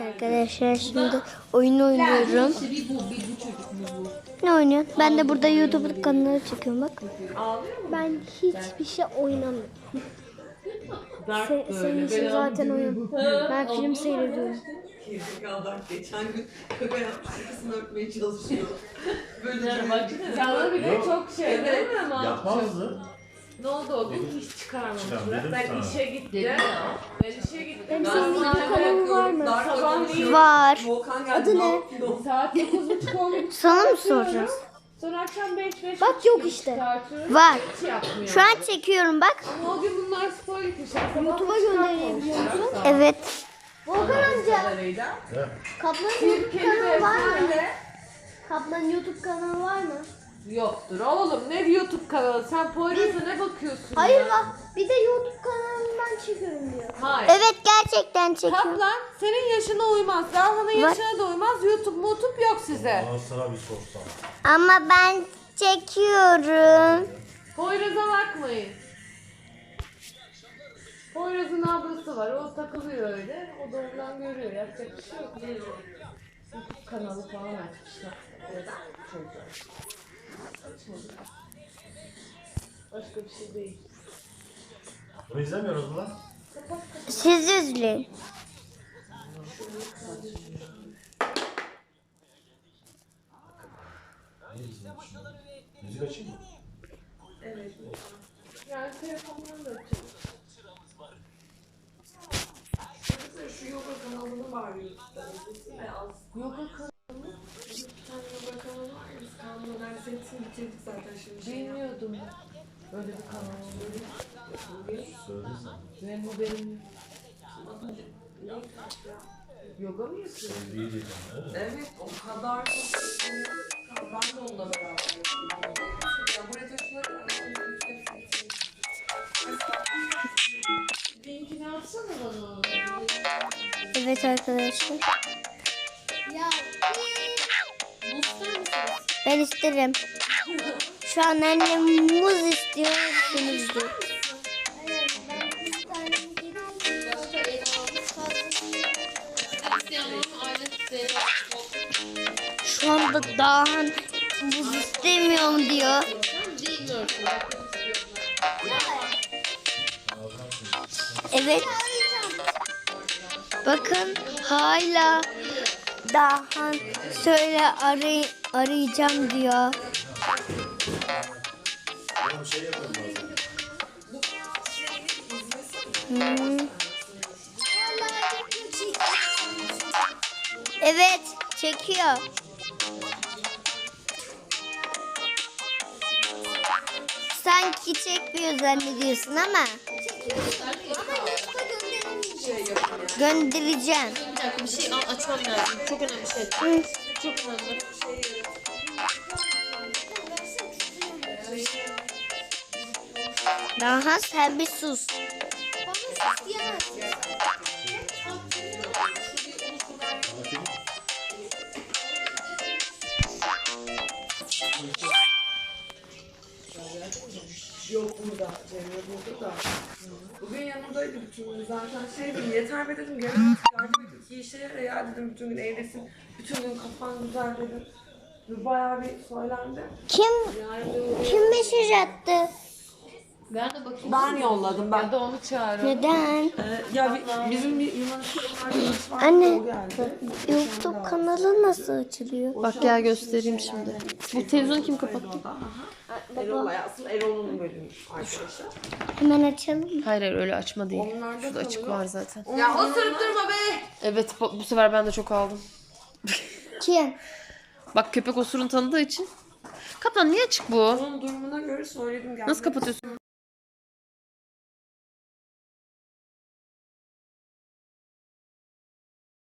Arkadaşlar şimdi oyun oynuyorum. Ne oynuyorsun? Ben de burada YouTube kanalı çekiyorum bak. Ben hiçbir şey oynamıyorum. Senin için zaten oyun. Ben film seyrediyorum. Geçen gün kaka yapmış, kafasını örtmeye çalışıyor. Böyle Canlı bile çok şey değil mi ama? Yapmazdı. Ne oldu o gün? Hiç çıkarmamışlar. Dedim Ben sana. işe gittim. Ben işe gittim. Benim senin YouTube kanalın var mı? Sabah Var. Adı ne? saat 9.30 olmuş. Sana mı soracağız? Sonra akşam 5 Bak yok işte. Var. Hiç yapmıyor. Şu an çekiyorum bak. Ama o gün bunlar spor gitmişler. YouTube'a göndereyim biliyor musun? Evet. Volkan amca. Kaplan'ın YouTube kanalı var mı? Kaplan'ın YouTube kanalı var mı? Yoktur oğlum. Ne YouTube kanalı? Sen Poyraz'a ne bakıyorsun? Hayır ya? bak bir de YouTube kanalından çekiyorum diyor. Hayır. Evet gerçekten çekiyorum. Kaplan senin yaşına uymaz. Rauhan'ın Var. yaşına da uymaz. YouTube yok size. Bana sıra bir sorsam. Ama ben çekiyorum. Poyraz'a bakmayın. Poyraz'ın ablası var. O takılıyor öyle. O da oradan görüyor. Yapacak bir şey yok. YouTube kanalı falan açmışlar. Evet, çocuğa. Açmadılar. Başka bir şey değil. Bunu izlemiyoruz mu lan? Siz izleyin. Ne izliyorsun şimdi? Müzik açayım mı? Evet. Yani telefondan da açalım. Şu yoga kanalını var YouTube'da. İzlesene az. Yoga kanalı Bir tane yoga kanalı var ya, biz kanalını neredeyse hepsini bitirdik zaten şimdi. bilmiyordum ben. Böyle bir kanal olduğunu. Söylesen. Benim haberim yok. Yoga mı yapıyorsun? Sevdiği diyeceğim. Evet. Evet, o kadar çok seviyorum. Ben de onunla beraber yapıyorum. Ya buraya taşınarak Linkini atsana bana onu. Evet arkadaşlar. Ben isterim. Şu an annem muz istiyor. Hepsini Şu anda Dağhan muz istemiyorum diyor. Evet. Bakın hala Dağhan söyle arayacağım diyor. Benim şey yapıyorum bazen. Evet çekiyor. Sanki çekmiyor zannediyorsun ama. Göndereceğim. Bir dakika bir şey açmam lazım. Çok önemli bir şey. Hı. Çok önemli. Daha sen bir sus. yok burada. Cemre burada da. Bugün yanımdaydı bütün gün zaten şey dedim, yeter be dedim, gel artık yardım et, iki işe yarar ya dedim, bütün gün evdesin, bütün gün kafan güzel dedim. Ve bayağı bir söylendi. Kim mesaj attı? Ver de bakayım. Ben yolladım ben. Ya da onu çağır. Neden? Ya bizim bir Yunanistan arkadaş var. Anne, o geldi. YouTube kanalı nasıl açılıyor? Bak gel göstereyim şimdi. Bu televizyonu kim kapattı? Erol Ayasın, Erol'un bölümü arkadaşlar. Hemen açalım. Hayır hayır öyle açma değil. Onlarda Şurada açık kalıyor. var zaten. Ya oturup durma be. Evet bu sefer ben de çok aldım. Kim? Bak köpek osurun tanıdığı için. Kaplan niye açık bu? Onun durumuna göre söyledim geldi. Nasıl kapatıyorsun?